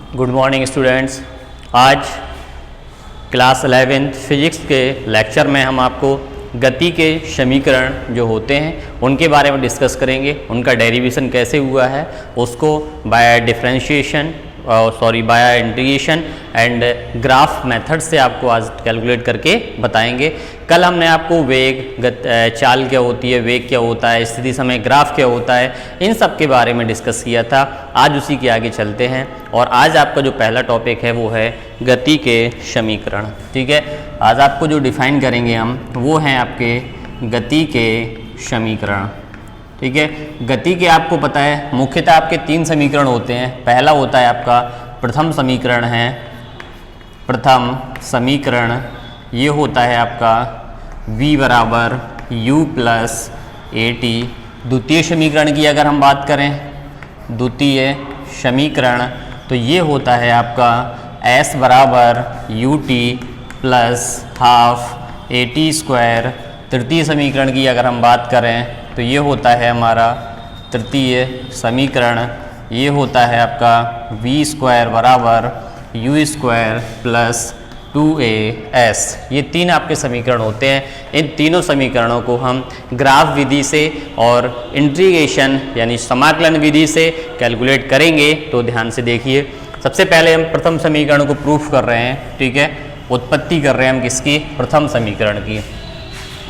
Good morning students. आज class 11th physics के lecture में हम आपको गति के समीकरण जो होते हैं उनके बारे में डिस्कस करेंगे। उनका डेरिवेशन कैसे हुआ है उसको by differentiation by integration and graph method से आपको आज कैलकुलेट करके बताएंगे। कल हमने आपको वेग चाल क्या होती है, वेग क्या होता है, स्थिति समय ग्राफ क्या होता है, इन सब के बारे में डिस्कस किया था। आज उसी के आगे चलते हैं और आज आपका जो पहला टॉपिक है वो है गति के समीकरण। ठीक है, आज आपको जो डिफाइन करेंगे हम वो हैं आपके गति के समीकरण। ठीक है, गति के आपको पता है मुख्यतः आपके तीन समीकरण होते हैं। पहला होता है आपका प्रथम समीकरण है, प्रथम समीकरण ये होता है आपका v बराबर u प्लस ए टी। द्वितीय समीकरण की अगर हम बात करें, द्वितीय समीकरण तो ये होता है आपका s बराबर U T plus half A T square. तृतीय समीकरण की अगर हम बात करें तो ये होता है हमारा तृतीय समीकरण, ये होता है आपका v स्क्वायर बराबर यू स्क्वायर प्लस 2as। ये तीन आपके समीकरण होते हैं। इन तीनों समीकरणों को हम ग्राफ विधि से और इंटीग्रेशन यानी समाकलन विधि से कैलकुलेट करेंगे। तो ध्यान से देखिए, सबसे पहले हम प्रथम समीकरण को प्रूफ कर रहे हैं। ठीक है, उत्पत्ति कर रहे हैं हम किसकी, प्रथम समीकरण की।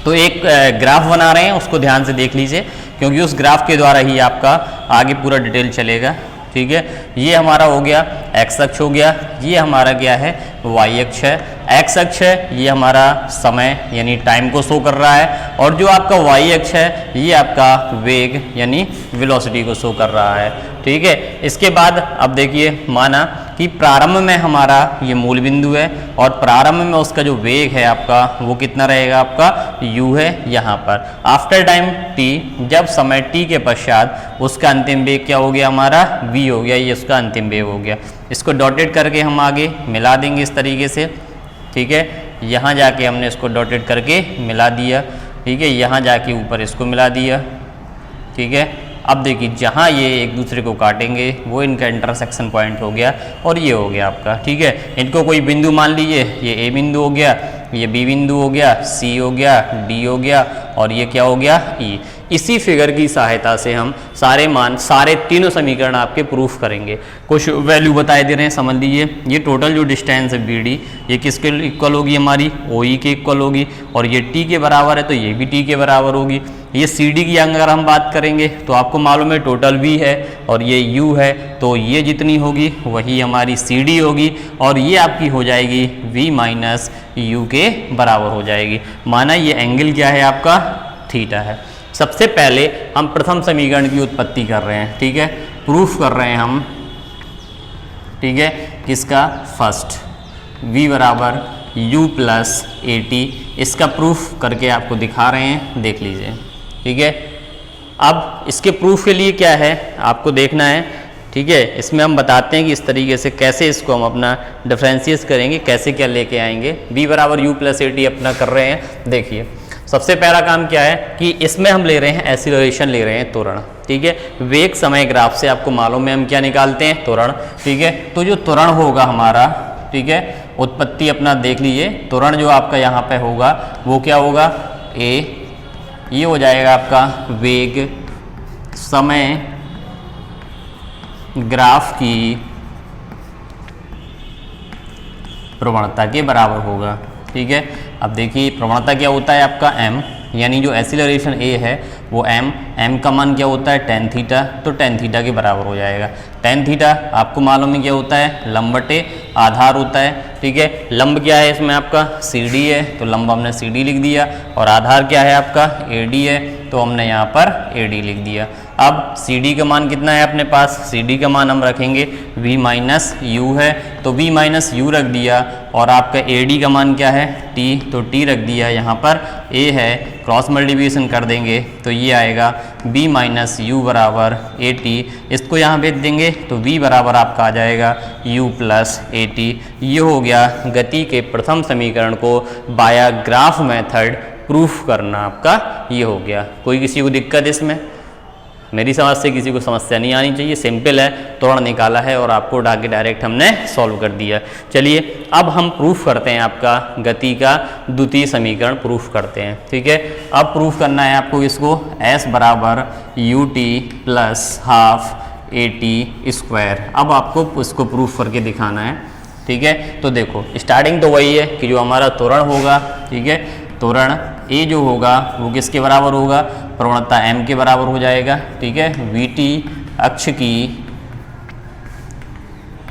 तो एक ग्राफ बना रहे हैं, उसको ध्यान से देख लीजिए क्योंकि उस ग्राफ के द्वारा ही आपका आगे पूरा डिटेल चलेगा। ठीक है, ये हमारा हो गया एक्स अक्ष हो गया, ये हमारा क्या है वाई अक्ष है। एक्स अक्ष है ये हमारा समय यानी टाइम को शो कर रहा है और जो आपका वाई अक्ष है ये आपका वेग यानी वेलोसिटी को शो कर रहा है। ठीक है, इसके बाद अब देखिए माना कि प्रारंभ में हमारा ये मूल बिंदु है और प्रारंभ में उसका जो वेग है आपका वो कितना रहेगा, आपका u है यहाँ पर। आफ्टर टाइम t, जब समय t के पश्चात उसका अंतिम वेग क्या हो गया हमारा v हो गया, ये उसका अंतिम वेग हो गया। इसको डॉटेड करके हम आगे मिला देंगे इस तरीके से। ठीक है, यहाँ जाके हमने इसको डॉटेड करके मिला दिया। ठीक है, यहाँ जाके ऊपर इसको मिला दिया। ठीक है, अब देखिए जहाँ ये एक दूसरे को काटेंगे वो इनका इंटरसेक्शन पॉइंट हो गया और ये हो गया आपका। ठीक है, इनको कोई बिंदु मान लीजिए, ये ए बिंदु हो गया, ये बी बिंदु हो गया, सी हो गया, डी हो गया और ये क्या हो गया ई। इसी फिगर की सहायता से हम सारे मान, सारे तीनों समीकरण आपके प्रूफ करेंगे। कुछ वैल्यू बताए दे रहे हैं, समझ लीजिए। ये टोटल जो डिस्टेंस है बी डी ये किसके इक्वल होगी, हमारी ओ ई के इक्वल होगी और ये टी के बराबर है तो ये भी टी के बराबर होगी। ये सी डी की अगर हम बात करेंगे तो आपको मालूम है टोटल v है और ये u है तो ये जितनी होगी वही हमारी सी डी होगी और ये आपकी हो जाएगी v माइनस यू के बराबर हो जाएगी। माना ये एंगल क्या है आपका, थीटा है। सबसे पहले हम प्रथम समीकरण की उत्पत्ति कर रहे हैं। ठीक है, प्रूफ कर रहे हैं हम। ठीक है, किसका, फर्स्ट v बराबर u प्लस ए टी, इसका प्रूफ करके आपको दिखा रहे हैं, देख लीजिए। ठीक है, अब इसके प्रूफ के लिए क्या है आपको देखना है। ठीक है, इसमें हम बताते हैं कि इस तरीके से कैसे इसको हम अपना डिफरेंशिएट करेंगे, कैसे क्या लेके आएंगे। v बराबर u प्लस ए टी अपना कर रहे हैं। देखिए सबसे पहला काम क्या है कि इसमें हम ले रहे हैं एक्सीलरेशन, ले रहे हैं त्वरण। ठीक है, वेग समय ग्राफ से आपको मालूम है हम क्या निकालते हैं, त्वरण। ठीक है, तो जो त्वरण होगा हमारा, ठीक है, उत्पत्ति अपना देख लीजिए। त्वरण जो आपका यहाँ पे होगा वो क्या होगा, a, ये हो जाएगा आपका वेग समय ग्राफ की प्रवणता के बराबर होगा। ठीक है, अब देखिए प्रवणता क्या होता है आपका m, यानी जो एक्सीलरेशन a है वो m का मान क्या होता है tan थीटा, तो tan थीटा के बराबर हो जाएगा। tan थीटा आपको मालूम है क्या होता है, लंब बटे आधार होता है। ठीक है, लंब क्या है इसमें आपका CD है तो लंब हमने CD लिख दिया और आधार क्या है आपका AD है तो हमने यहाँ पर AD लिख दिया। अब CD का मान कितना है अपने पास, CD का मान हम रखेंगे v माइनस यू है तो v माइनस यू रख दिया और आपका AD का मान क्या है t, तो t रख दिया। यहाँ पर a है, क्रॉस मल्टीप्लिकेशन कर देंगे तो ये आएगा b माइनस यू बराबर ए टी। इसको यहाँ भेज देंगे तो v बराबर आपका आ जाएगा u प्लस ए टी। ये हो गया गति के प्रथम समीकरण को बाया ग्राफ मेथड प्रूफ करना आपका, ये हो गया। कोई किसी को दिक्कत इसमें? मेरी समझ से किसी को समस्या नहीं आनी चाहिए, सिंपल है, त्वरण निकाला है और आपको उठा के डायरेक्ट हमने सॉल्व कर दिया। चलिए अब हम प्रूफ करते हैं, आपका गति का द्वितीय समीकरण प्रूफ करते हैं। ठीक है, अब प्रूफ करना है आपको इसको, s बराबर U T plus half A T square. अब आपको इसको प्रूफ करके दिखाना है। ठीक है, तो देखो स्टार्टिंग तो वही है कि जो हमारा त्वरण होगा, ठीक है, त्वरण ए जो होगा वो किसके बराबर होगा, प्रवणता m के बराबर हो जाएगा। ठीक है, वी टी अक्ष की,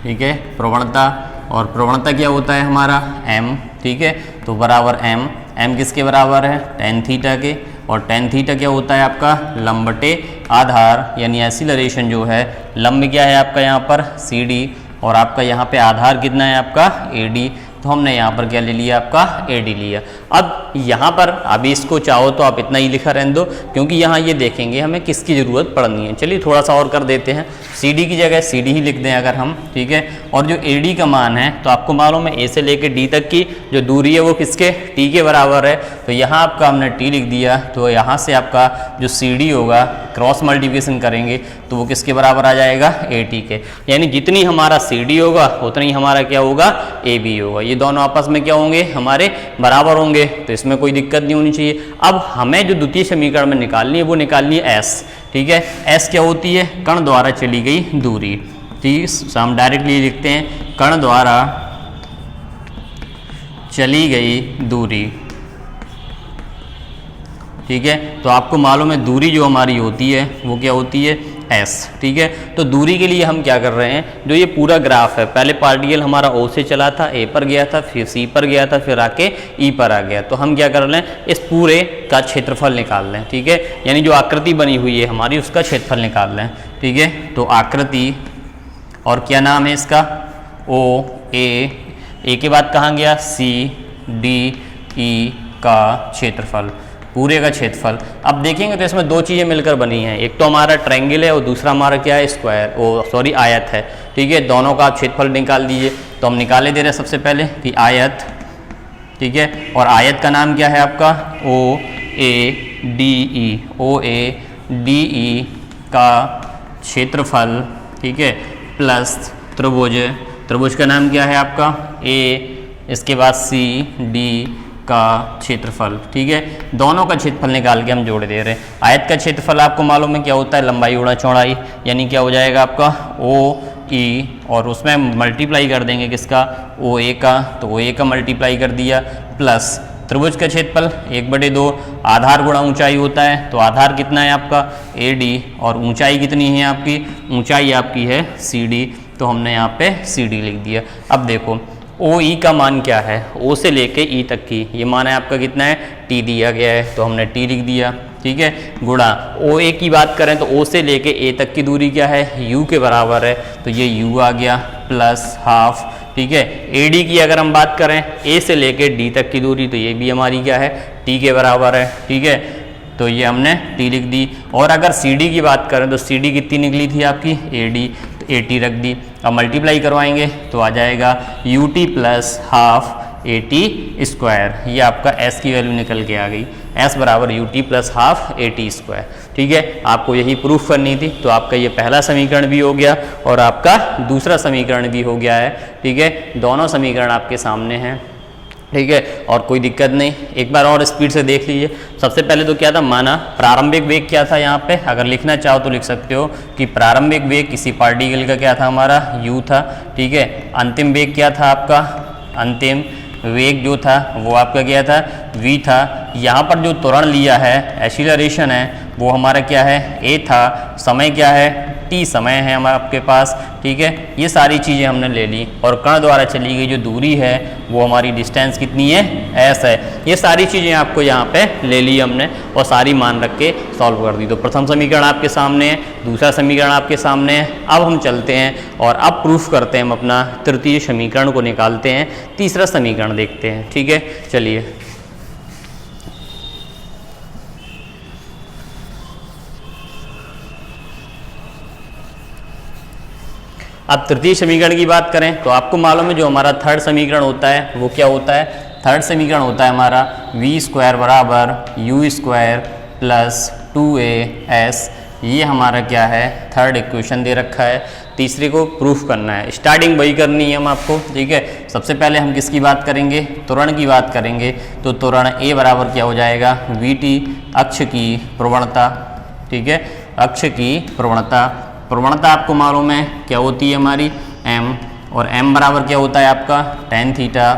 ठीक है, प्रवणता, और प्रवणता क्या होता है हमारा m। ठीक है, तो बराबर m किसके बराबर है, tan थीटा के, और tan थीटा क्या होता है आपका लंब बटे आधार, यानी एक्सीलरेशन जो है, लंब क्या है आपका यहाँ पर CD, और आपका यहाँ पे आधार कितना है आपका AD। तो हमने यहाँ पर क्या ले लिया, आपका AD लिया। अब यहाँ पर अभी इसको चाहो तो आप इतना ही लिखा रहने दो, क्योंकि यहाँ ये देखेंगे हमें किसकी ज़रूरत पड़नी है। चलिए थोड़ा सा और कर देते हैं, CD की जगह CD ही लिख दें अगर हम। ठीक है, और जो AD का मान है, तो आपको मालूम है A से लेकर D तक की जो दूरी है वो किसके, T के बराबर है। तो यहाँ आपका हमने T लिख दिया, तो यहाँ से आपका जो CD होगा क्रॉस मल्टीप्लिकेशन करेंगे तो वो किसके बराबर आ जाएगा, AT के। यानी जितनी हमारा CD होगा उतना ही हमारा क्या होगा, AB होगा। ये दोनों आपस में क्या होंगे, हमारे बराबर होंगे, तो इसमें कोई दिक्कत नहीं होनी चाहिए। अब हमें जो द्वितीय समीकरण में निकालनी है वो निकालनी है S। ठीक है, S क्या होती है, कण द्वारा चली गई दूरी। ठीक, हम डायरेक्टली लिखते हैं कण द्वारा चली गई दूरी। ठीक है, तो आपको मालूम है दूरी जो हमारी होती है वो क्या होती है, S। ठीक है, तो दूरी के लिए हम क्या कर रहे हैं, जो ये पूरा ग्राफ है, पहले पार्टिकल हमारा O से चला था, A पर गया था, फिर C पर गया था, फिर आके E पर आ गया। तो हम क्या कर रहे हैं, इस पूरे का क्षेत्रफल निकाल लें। ठीक है, यानी जो आकृति बनी हुई है हमारी उसका क्षेत्रफल निकाल लें। ठीक है, तो आकृति, और क्या नाम है इसका, A के बाद कहाँ गया, C D E का क्षेत्रफल, पूरे का क्षेत्रफल। अब देखेंगे तो इसमें दो चीज़ें मिलकर बनी हैं, एक तो हमारा ट्रायंगल है और दूसरा हमारा क्या है, स्क्वायर, आयत है। ठीक है, दोनों का आप क्षेत्रफल निकाल दीजिए। तो हम निकाले दे रहे हैं सबसे पहले कि आयत, ठीक है, और आयत का नाम क्या है आपका, OADE का क्षेत्रफल। ठीक है, प्लस त्रिभुज का नाम क्या है आपका, A, इसके बाद CD का क्षेत्रफल। ठीक है, दोनों का क्षेत्रफल निकाल के हम जोड़ दे रहे हैं। आयत का क्षेत्रफल आपको मालूम है क्या होता है, लंबाई गुणा चौड़ाई, यानी क्या हो जाएगा आपका OE, और उसमें मल्टीप्लाई कर देंगे किसका, OA का, तो OA का मल्टीप्लाई कर दिया, प्लस त्रिभुज का क्षेत्रफल 1/2 आधार गुणा ऊंचाई होता है। तो आधार कितना है आपका AD, और ऊंचाई कितनी है आपकी, ऊंचाई आपकी है CD, तो हमने यहाँ पे CD लिख दिया। अब देखो OE का मान क्या है, O से लेके E तक की, ये मान है आपका कितना है, T दिया गया है, तो हमने T लिख दिया। ठीक है, गुणा OA की बात करें तो O से लेके A तक की दूरी क्या है, U के बराबर है, तो ये U आ गया, प्लस हाफ। ठीक है, AD की अगर हम बात करें, A से लेके D तक की दूरी, तो ये भी हमारी क्या है, T के बराबर है। ठीक है, तो ये हमने T लिख दी। और अगर CD की बात करें तो CD कितनी निकली थी आपकी, AD, तो AT रख दी। अब मल्टीप्लाई करवाएंगे तो आ जाएगा UT plus half AT square, ये आपका S की वैल्यू निकल के आ गई, S बराबर UT plus half AT square. ठीक है, आपको यही प्रूफ करनी थी। तो आपका ये पहला समीकरण भी हो गया और आपका दूसरा समीकरण भी हो गया है। ठीक है, दोनों समीकरण आपके सामने हैं। ठीक है, और कोई दिक्कत नहीं, एक बार और स्पीड से देख लीजिए। सबसे पहले तो क्या था, माना प्रारंभिक वेग क्या था, यहाँ पे अगर लिखना चाहो तो लिख सकते हो कि प्रारंभिक वेग किसी पार्टिकल का क्या था, हमारा u था। ठीक है, अंतिम वेग क्या था आपका, अंतिम वेग जो था वो आपका क्या था, v था। यहाँ पर जो त्वरण लिया है, एक्सीलरेशन है, वो हमारा क्या है, a था। समय क्या है, t समय है हमारे आपके पास। ठीक है, ये सारी चीज़ें हमने ले ली, और कण द्वारा चली गई जो दूरी है वो हमारी डिस्टेंस कितनी है, s है। ये सारी चीज़ें आपको यहाँ पे ले ली हमने और सारी मान रख के सॉल्व कर दी। तो प्रथम समीकरण आपके सामने है, दूसरा समीकरण आपके सामने है। अब हम चलते हैं और अब प्रूफ करते हैं, हम अपना तृतीय समीकरण को निकालते हैं, तीसरा समीकरण देखते हैं। ठीक है, चलिए। अब तृतीय समीकरण की बात करें तो आपको मालूम है जो हमारा थर्ड समीकरण होता है वो क्या होता है, थर्ड समीकरण होता है हमारा v² बराबर u² प्लस 2as ये हमारा क्या है, थर्ड इक्वेशन दे रखा है। तीसरे को प्रूफ करना है, स्टार्टिंग वही करनी है हम आपको, ठीक है। सबसे पहले हम किसकी बात करेंगे, त्वरण की बात करेंगे। तो त्वरण ए बराबर क्या हो जाएगा, वी टी, अक्ष की प्रवणता, ठीक है, अक्ष की प्रवणता। प्रवणता आपको मालूम है क्या होती है हमारी, एम, और एम बराबर क्या होता है आपका, टेन थीटा।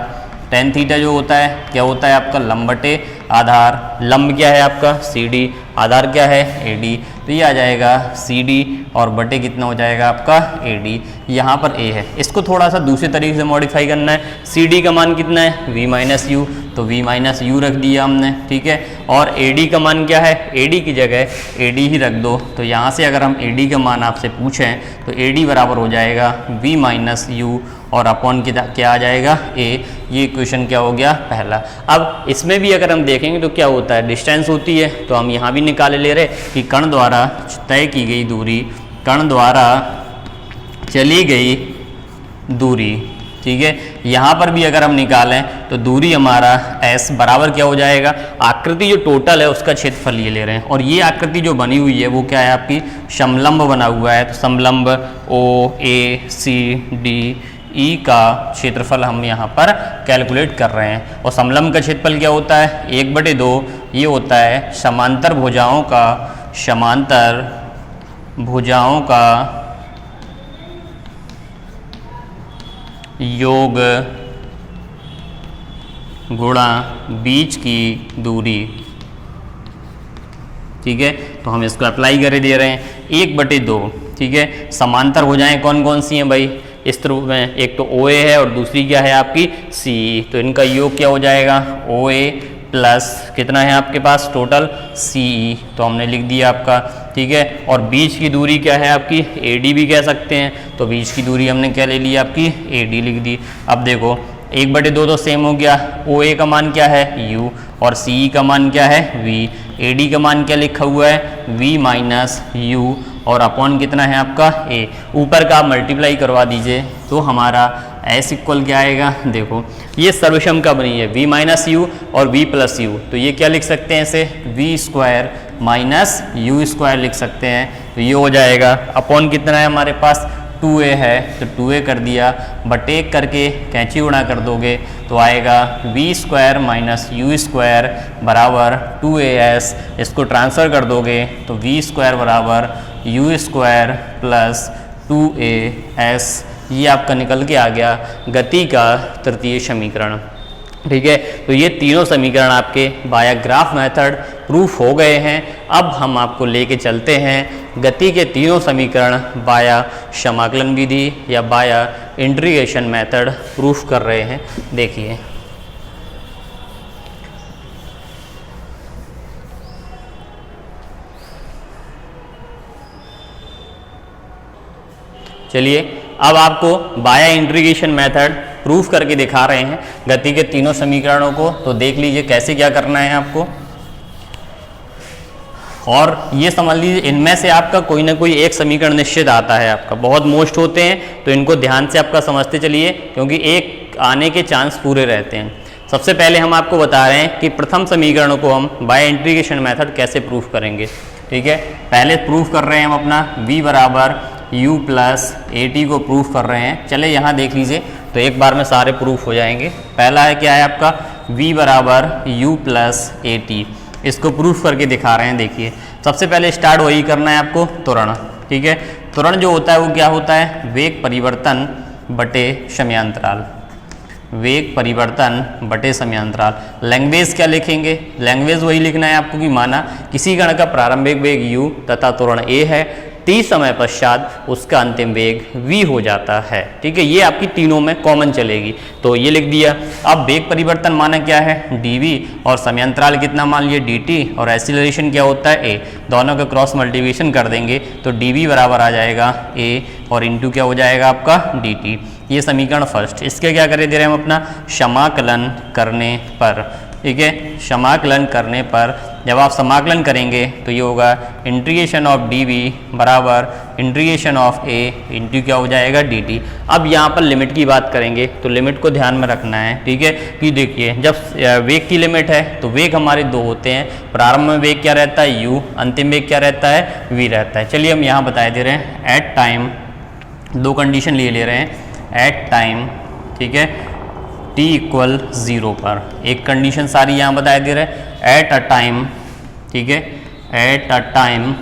टेन थीटा जो होता है क्या होता है आपका, लंब बटे आधार। लंब क्या है आपका, सी डी, आधार क्या है, ए डी। तो ये आ जाएगा सी डी और बटे कितना हो जाएगा आपका, ए डी। यहाँ पर ए है, इसको थोड़ा सा दूसरे तरीके से मॉडिफाई करना है। सी डी का मान कितना है, वी माइनस यू, तो वी माइनस यू रख दिया हमने, ठीक है। और ए डी का मान क्या है, ए डी की जगह ए डी ही रख दो। तो यहाँ से अगर हम ए डी का मान आपसे पूछें तो ए डी बराबर हो जाएगा वी माइनस यू और अपॉन क्या आ जाएगा, ए। ये इक्वेशन क्या हो गया, पहला। अब इसमें भी अगर हम देखेंगे तो क्या होता है, डिस्टेंस होती है। तो हम यहाँ भी निकाले ले रहे कि कण द्वारा तय की गई दूरी, कण द्वारा चली गई दूरी, ठीक है। यहाँ पर भी अगर हम निकालें तो दूरी हमारा s बराबर क्या हो जाएगा, आकृति जो टोटल है उसका क्षेत्रफल ये ले रहे हैं। और ये आकृति जो बनी हुई है वो क्या है आपकी, समलंब बना हुआ है। तो समलंब ओ ए सी डी ई का क्षेत्रफल हम यहाँ पर कैलकुलेट कर रहे हैं। और समलंब का क्षेत्रफल क्या होता है, 1/2। ये होता है समांतर भुजाओं का, समांतर भुजाओं का योग गुणा बीच की दूरी, ठीक है। तो हम इसको अप्लाई कर दे रहे हैं, 1/2, ठीक है। समांतर भुजाएं कौन कौन सी हैं भाई, इस रूप में, एक तो ओ ए है और दूसरी क्या है आपकी सी। तो इनका योग क्या हो जाएगा, ओ ए प्लस कितना है आपके पास टोटल, सी। तो हमने लिख दिया आपका, ठीक है। और बीच की दूरी क्या है आपकी, ए डी भी कह सकते हैं। तो बीच की दूरी हमने क्या ले ली आपकी, ए डी लिख दी। अब देखो 1/2 तो सेम हो गया, ओ ए का मान क्या है, यू, और सी का मान क्या है, वी। ए डी का मान क्या लिखा हुआ है, वी माइनस यू, और अपॉन कितना है आपका, ए। ऊपर का आप मल्टीप्लाई करवा दीजिए तो हमारा एस इक्वल क्या आएगा, देखो ये सर्वसम का बनी है, वी माइनस यू और वी प्लस यू। तो ये क्या लिख सकते हैं इसे, v square minus u square लिख सकते हैं। तो ये हो जाएगा, अपॉन कितना है हमारे पास, 2a है, तो 2a कर दिया, बटे करके कैंची उड़ा कर दोगे तो आएगा v square minus u square बराबर 2as। इसको ट्रांसफ़र कर दोगे तो वी स्क्वायर बराबर यू स्क्वायर प्लस 2as। ये आपका निकल के आ गया गति का तृतीय समीकरण, ठीक है। तो ये तीनों समीकरण आपके बाया ग्राफ मेथड प्रूफ हो गए हैं। अब हम आपको लेके चलते हैं गति के तीनों समीकरण बाया समाकलन विधि या बाया इंटीग्रेशन मेथड प्रूफ कर रहे हैं। देखिए चलिए अब आपको बाया इंटीग्रेशन मेथड प्रूफ करके दिखा रहे हैं गति के तीनों समीकरणों को। तो देख लीजिए कैसे क्या करना है आपको, और ये समझ लीजिए इनमें से आपका कोई ना कोई एक समीकरण निश्चित आता है आपका, बहुत मोस्ट होते हैं तो इनको ध्यान से आपका समझते चलिए क्योंकि एक आने के चांस पूरे रहते हैं। सबसे पहले हम आपको बता रहे हैं कि प्रथम समीकरणों को हम बाय इंटीग्रेशन मेथड कैसे प्रूफ करेंगे, ठीक है। पहले प्रूफ कर रहे हैं हम अपना v बराबर u प्लस ए टी को प्रूफ कर रहे हैं। चले यहाँ देख लीजिए तो एक बार में सारे प्रूफ हो जाएंगे। पहला है क्या है आपका v बराबर u प्लस ए टी, इसको प्रूफ करके दिखा रहे हैं। देखिए सबसे पहले स्टार्ट वही करना है आपको, त्वरण, ठीक है। त्वरण जो होता है वो क्या होता है, वेग परिवर्तन बटे समयांतराल, वेग परिवर्तन बटे समयांतराल। लैंग्वेज क्या लिखेंगे, लैंग्वेज वही लिखना है आपको कि माना किसी कण का प्रारंभिक वेग u तथा त्वरण a है, t समय पश्चात उसका अंतिम वेग v हो जाता है, ठीक है। ये आपकी तीनों में कॉमन चलेगी तो ये लिख दिया। अब वेग परिवर्तन माना क्या है dv और समयांतराल कितना मान लिए dt, और एक्सीलरेशन क्या होता है a, दोनों का क्रॉस मल्टीप्लिकेशन कर देंगे तो dv बराबर आ जाएगा a और इंटू क्या हो जाएगा आपका dt। ये समीकरण फर्स्ट। इसके क्या करे दे रहे हैं हम अपना समाकलन करने पर, ठीक है। समाकलन करने पर जब आप समाकलन करेंगे तो ये होगा इंटीग्रेशन ऑफ डी वी बराबर इंटीग्रेशन ऑफ ए इंटू क्या हो जाएगा डी टी। अब यहाँ पर लिमिट की बात करेंगे तो लिमिट को ध्यान में रखना है, ठीक है, कि देखिए जब वेग की लिमिट है तो वेग हमारे दो होते हैं, प्रारंभ में वेग क्या रहता है u, अंतिम वेग क्या रहता है v रहता है। चलिए हम यहाँ बता दे रहे हैं एट टाइम, दो कंडीशन ले रहे हैं एट टाइम, ठीक है, t इक्वल 0 पर, एक कंडीशन सारी यहाँ बता दे रहे हैं एट अ टाइम, ठीक है, एट अ टाइम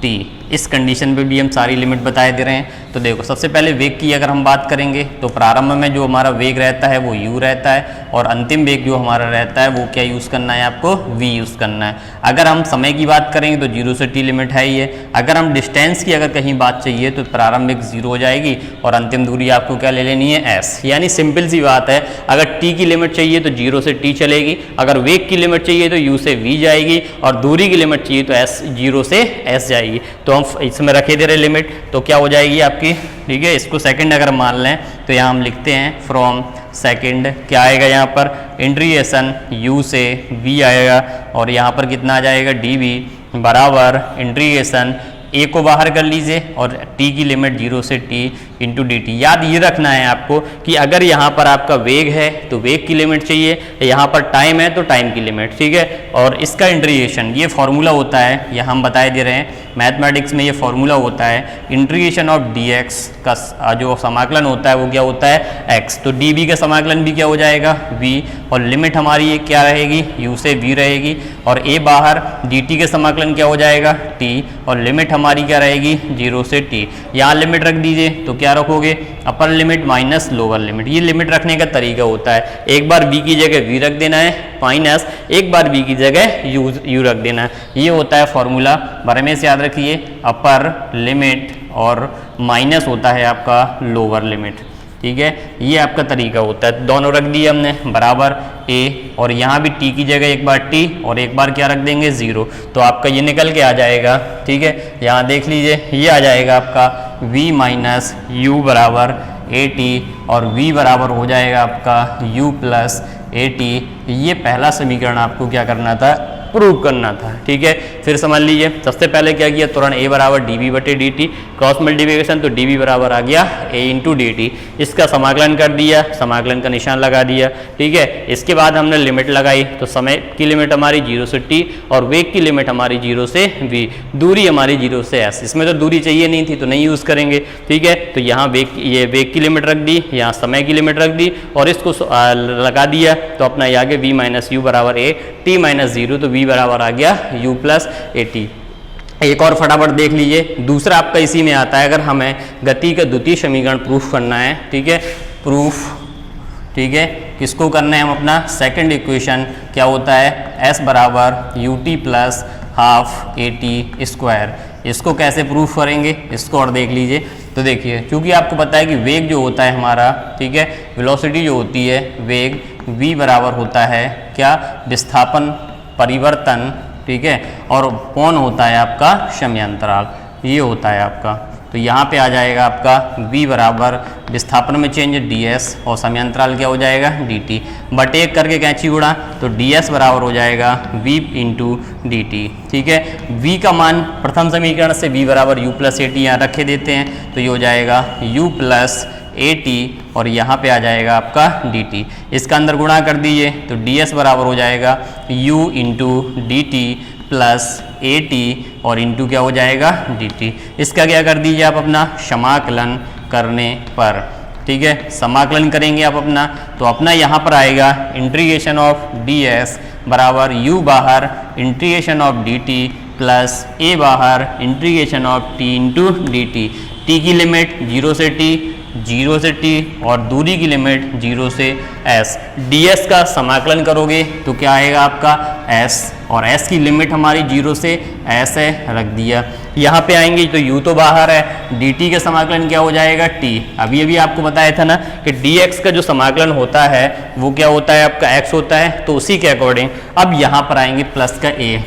t, इस कंडीशन पे भी हम सारी लिमिट बताए दे रहे हैं। तो देखो सबसे पहले वेग की अगर हम बात करेंगे तो प्रारंभ में जो हमारा वेग रहता है वो u रहता है और अंतिम वेग जो हमारा रहता है वो क्या यूज़ करना है आपको v यूज़ करना है। अगर हम समय की बात करेंगे तो 0 से t लिमिट है ही है। अगर हम डिस्टेंस की अगर कहीं बात चाहिए तो प्रारंभ वेग 0 हो जाएगी और अंतिम दूरी आपको क्या ले लेनी है s, यानी सिंपल सी बात है, अगर t की लिमिट चाहिए तो 0 से t चलेगी, अगर वेग की लिमिट चाहिए तो u से v जाएगी और दूरी की लिमिट चाहिए तो s 0 से s जाएगी। तो हम इसमें रखे दे रहे लिमिट तो क्या हो जाएगी आपकी, ठीक है, इसको सेकंड अगर मान लें तो यहाँ हम लिखते हैं फ्रॉम सेकंड, क्या आएगा यहाँ पर इंटीग्रेशन u से v आएगा और यहाँ पर कितना आ जाएगा dv बराबर इंटीग्रेशन a को बाहर कर लीजिए और t की लिमिट 0 से t इंटू डी टी। याद ये रखना है आपको कि अगर यहाँ पर आपका वेग है तो वेग की लिमिट चाहिए, यहाँ पर टाइम है तो टाइम की लिमिट, ठीक है, और इसका इंटीग्रेशन ये फॉर्मूला होता है, यह हम बताए दे रहे हैं मैथमेटिक्स में ये फॉर्मूला होता है इंटीग्रेशन ऑफ डी एक्स का जो समाकलन होता है वो क्या होता है x, तो डी बी का समाकलन भी क्या हो जाएगा v और लिमिट हमारी ये क्या रहेगी u से v रहेगी और a बाहर डी टी के समाकलन क्या हो जाएगा t और लिमिट हमारी क्या रहेगी 0 से t। यहाँ लिमिट रख दीजिए तो क्या रखोगे upper limit minus lower limit, ये लिमिट रखने का तरीका होता है, एक बार v की जगह v रख देना है माइनस एक बार v की जगह u रख देना है, ये होता है फॉर्मूला। बारे में से याद रखिए अपर लिमिट और माइनस होता है आपका लोअर लिमिट, ठीक है, ये आपका तरीका होता है। दोनों रख दिए हमने बराबर a और यहाँ भी t की जगह एक बार t और एक बार क्या रख देंगे 0, तो आपका ये निकल के आ जाएगा, ठीक है, यहाँ देख लीजिए ये आ जाएगा आपका v माइनस यू बराबर ए टी और v बराबर हो जाएगा आपका u प्लस ए टी। ये पहला समीकरण आपको क्या करना था प्रूव करना था, ठीक है। फिर समझ लीजिए सबसे पहले क्या किया तुरंत a बराबर डी बी बटे डी टी, क्रॉस मल्टीप्लिकेशन तो डी बी बराबर आ गया a इंटू डी टी, इसका समाकलन कर दिया, समाकलन का निशान लगा दिया, ठीक है। इसके बाद हमने लिमिट लगाई तो समय की लिमिट हमारी 0 से t और वेग की लिमिट हमारी 0 से v, दूरी हमारी 0 से s, इसमें तो दूरी चाहिए नहीं थी तो नहीं यूज़ करेंगे, ठीक है। तो यहाँ वेग की लिमिट रख दी, यहाँ समय की लिमिट रख दी और इसको लगा दिया तो अपना ये आ गया v माइनस यू बराबर a t माइनस 0, तो v बराबर आ गया u प्लस ए टी। एक और फटाफट देख लीजिए, दूसरा आपका इसी में आता है, अगर हमें गति का द्वितीय समीकरण प्रूफ करना है, ठीक है, प्रूफ, ठीक है, किसको करना है हम अपना सेकंड इक्वेशन क्या होता है s बराबर U T plus half A T square, इसको कैसे प्रूफ करेंगे इसको और देख लीजिए। तो देखिए क्योंकि आपको पता है कि वेग जो होता है हमारा, ठीक है, वेलोसिटी जो होती है वेग v बराबर होता है क्या विस्थापन परिवर्तन, ठीक है, और कौन होता है आपका समयांतराल, ये होता है आपका। तो यहाँ पे आ जाएगा आपका v बराबर विस्थापन में चेंज ds और समयांतराल क्या हो जाएगा dt, बटे एक करके कैंची उड़ा तो ds बराबर हो जाएगा v इंटू डी टी, ठीक है। v का मान प्रथम समीकरण से v बराबर u प्लस ए टी यहाँ रखे देते हैं तो ये हो जाएगा u प्लस ए टी और यहाँ पे आ जाएगा आपका डी टी, इसका अंदर गुणा कर दीजिए तो डी एस बराबर हो जाएगा u into D T plus A T और इंटू क्या हो जाएगा डी टी। इसका क्या कर दीजिए आप अपना समाकलन करने पर, ठीक है, समाकलन करेंगे आप अपना तो अपना यहाँ पर आएगा इंटीग्रेशन ऑफ डी एस बराबर u बाहर integration of D T plus a बाहर integration of t into D T. t की लिमिट 0 से t और दूरी की लिमिट 0 से s, ds का समाकलन करोगे तो क्या आएगा आपका s और s की लिमिट हमारी 0 से s है, रख दिया। यहाँ पे आएंगे तो u तो बाहर है, dt का समाकलन क्या हो जाएगा t, अभी आपको बताया था ना कि dx का जो समाकलन होता है वो क्या होता है आपका x होता है, तो उसी के अकॉर्डिंग अब यहाँ पर आएंगे प्लस का a,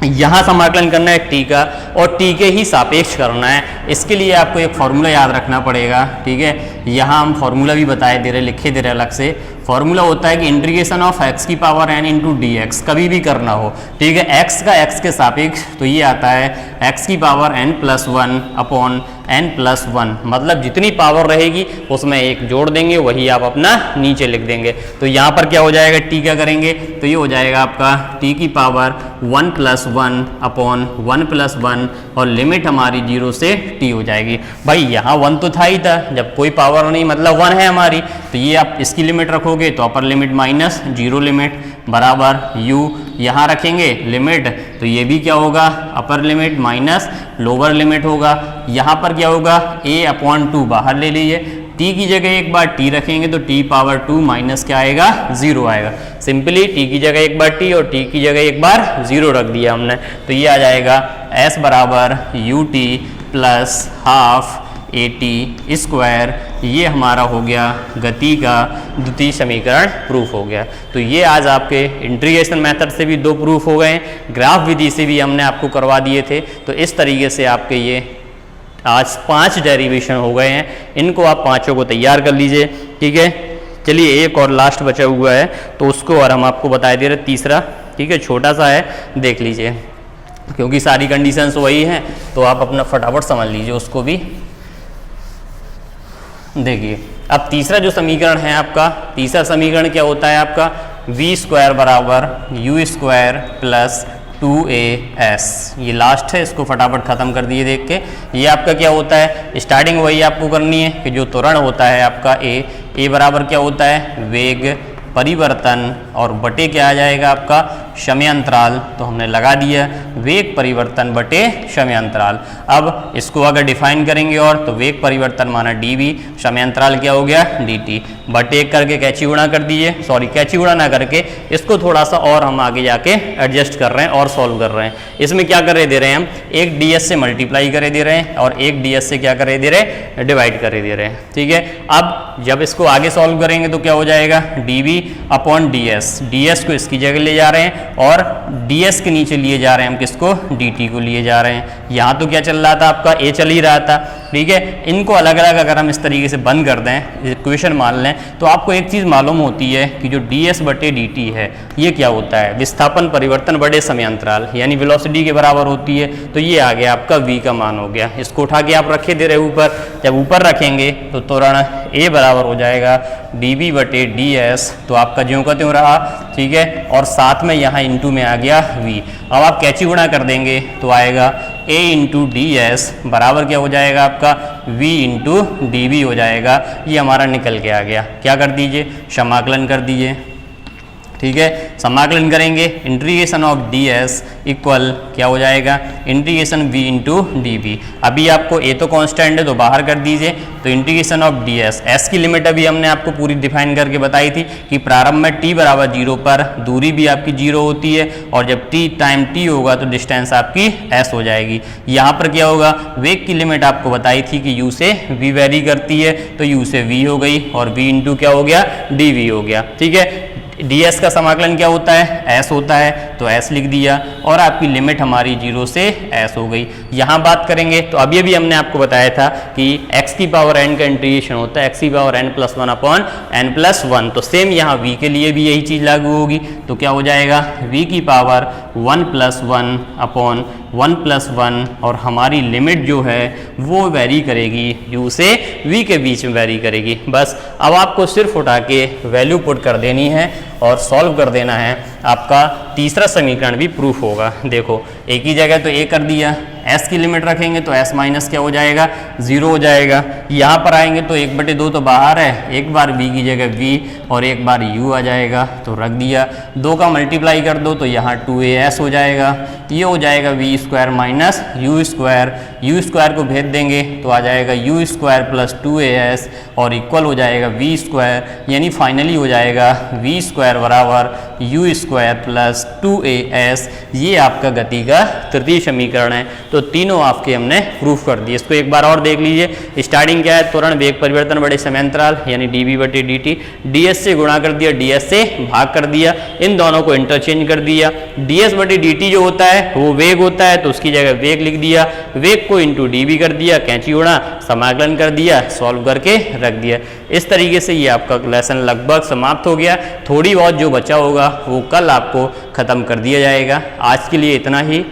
यहाँ समाकलन करना है t का और t के ही सापेक्ष करना है। इसके लिए आपको एक फॉर्मूला याद रखना पड़ेगा, ठीक है, यहाँ हम फॉर्मूला भी बताए दे रहे लिखे दे रहे अलग से। फॉर्मूला होता है कि इंटीग्रेशन ऑफ x की power n into D x कभी भी करना हो, ठीक है, x का x के सापेक्ष, तो ये आता है x की पावर n+1 अपॉन n+1, मतलब जितनी पावर रहेगी उसमें एक जोड़ देंगे, वही आप अपना नीचे लिख देंगे। तो यहाँ पर क्या हो जाएगा, t क्या करेंगे, तो ये हो जाएगा आपका t की पावर 1+1 अपॉन 1+1 और लिमिट हमारी 0 से t हो जाएगी। भाई यहाँ 1 तो था ही था, जब कोई पावर नहीं मतलब 1 है हमारी, तो ये आप इसकी लिमिट रखोगे तो अपर लिमिट माइनस 0 लिमिट बराबर u, यहाँ रखेंगे लिमिट, तो ये भी क्या होगा, upper limit minus lower limit होगा। यहाँ पर क्या होगा, a/2 बाहर ले लीजिए, t की जगह एक बार t रखेंगे तो t पावर 2 माइनस क्या आएगा, 0 आएगा। सिंपली t की जगह एक बार t और t की जगह एक बार 0 रख दिया हमने, तो ये आ जाएगा s बराबर ut plus half AT square. ये हमारा हो गया गति का द्वितीय समीकरण प्रूफ हो गया। तो ये आज आपके इंटीग्रेशन मेथड से भी 2 प्रूफ हो गए, ग्राफ विधि से भी हमने आपको करवा दिए थे। तो इस तरीके से आपके ये आज 5 डेरिवेशन हो गए हैं, इनको आप पाँचों को तैयार कर लीजिए, ठीक है। चलिए एक और लास्ट बचा हुआ है तो उसको और हम आपको बता दे रहे, तीसरा, ठीक है, छोटा सा है, देख लीजिए, क्योंकि सारी कंडीशंस वही हैं तो आप अपना फटाफट समझ लीजिए उसको भी। देखिए अब तीसरा जो समीकरण है आपका, तीसरा समीकरण क्या होता है आपका, v स्क्वायर बराबर u स्क्वायर प्लस 2as, ये लास्ट है, इसको फटाफट खत्म कर दिए देख के। ये आपका क्या होता है, स्टार्टिंग वही आपको करनी है कि जो त्वरण होता है आपका a बराबर क्या होता है, वेग परिवर्तन और बटे क्या आ जाएगा आपका, समयांतराल, तो हमने लगा दिया वेग परिवर्तन बटे समयांतराल। अब इसको अगर डिफाइन करेंगे और तो वेग परिवर्तन माना dv, समयांतराल क्या हो गया dt, बटे एक करके कैची गुणा कर दीजिए, सॉरी कैची गुणा ना करके इसको थोड़ा सा और हम आगे जाके एडजस्ट कर रहे हैं और सॉल्व कर रहे हैं। इसमें क्या करे दे रहे हैं हम, एक ds से मल्टीप्लाई करे दे रहे हैं और एक ds से क्या करे दे रहे हैं, डिवाइड करे दे रहे हैं, ठीक है। अब जब इसको आगे सॉल्व करेंगे तो क्या हो जाएगा, dv अपॉन ds को इसकी जगह ले जा रहे हैं और ds के नीचे लिए जा रहे हैं हम किसको, dt को लिए जा रहे हैं। यहाँ तो क्या चल रहा था आपका, a चल ही रहा था, ठीक है। इनको अलग अलग अगर हम इस तरीके से बंद कर दें, इक्वेशन मान लें, तो आपको एक चीज़ मालूम होती है कि जो ds बटे dt है ये क्या होता है, विस्थापन परिवर्तन बड़े समयांतराल, यानी वेलोसिटी के बराबर होती है। तो ये आ गया आपका v का मान हो गया, इसको उठा के आप रखे दे रहे ऊपर, जब ऊपर रखेंगे तो त्वरण a बराबर हो जाएगा dv बटे ds, तो आपका ज्यों का त्यों रहा, ठीक है, और साथ में यहाँ इंटू में आ गया v। अब आप कैची गुणा कर देंगे तो आएगा a इंटू ds बराबर क्या हो जाएगा आपका, v इंटू dv हो जाएगा। ये हमारा निकल के आ गया, क्या कर दीजिए, समाकलन कर दीजिए, ठीक है। समाकलन करेंगे, इंटीग्रेशन ऑफ ds इक्वल क्या हो जाएगा, integration v into d v. अभी आपको a तो कांस्टेंट है तो बाहर कर दीजिए, तो इंटीग्रेशन ऑफ ds, s की लिमिट अभी हमने आपको पूरी डिफाइन करके बताई थी कि प्रारंभ में t बराबर 0 पर दूरी भी आपकी 0 होती है और जब t टाइम t होगा तो डिस्टेंस आपकी s हो जाएगी। यहाँ पर क्या होगा, वेग की लिमिट आपको बताई थी कि u से v वेरी करती है, तो u से v हो गई और v इंटू क्या हो गया, dv हो गया, ठीक है। ds का समाकलन क्या होता है, s होता है, तो s लिख दिया और आपकी लिमिट हमारी 0 से s हो गई। यहाँ बात करेंगे तो अभी भी हमने आपको बताया था कि x की पावर n का इंटीग्रेशन होता है x की पावर n+1 अपॉन n+1, तो सेम यहाँ v के लिए भी यही चीज़ लागू होगी। तो क्या हो जाएगा, v की पावर 1+1 अपॉन 1+1 और हमारी लिमिट जो है वो वेरी करेगी u से v के बीच में वेरी करेगी। बस अब आपको सिर्फ उठा के वैल्यू पुट कर देनी है और सॉल्व कर देना है, आपका तीसरा समीकरण भी प्रूफ होगा। देखो एक ही जगह तो a कर दिया, s की लिमिट रखेंगे तो s माइनस क्या हो जाएगा, 0 हो जाएगा। यहाँ पर आएंगे तो 1/2 तो बाहर है, एक बार v की जगह v और एक बार u आ जाएगा, तो रख दिया। 2 का मल्टीप्लाई कर दो तो यहाँ 2as हो जाएगा, ये हो जाएगा v square minus u square, u square को भेज देंगे तो आ जाएगा u स्क्वायर प्लस 2as और इक्वल हो जाएगा v स्क्वायर, यानी फाइनली हो जाएगा v स्क्वायर बराबर u स्क्वायर प्लस 2as। ये आपका गति का तृतीय समीकरण है। तो तीनों आपके हमने प्रूफ कर दिए। इसको एक बार और देख लीजिए, स्टार्टिंग क्या है, त्वरण वेग परिवर्तन बड़े समयांतराल यानी dv बटे dt, ds से गुणा कर दिया, ds से भाग कर दिया, इन दोनों को इंटरचेंज कर दिया। ds बटे dt जो होता है है वो वेग होता है, तो उसकी जगह वेग लिख दिया, वेग को इंटू डी भी कर दिया, कैंची उड़ा, समाकलन कर दिया, सॉल्व करके रख दिया। इस तरीके से ये आपका लेसन लगभग समाप्त हो गया। थोड़ी बहुत जो बचा होगा वो कल आपको ख़त्म कर दिया जाएगा। आज के लिए इतना ही।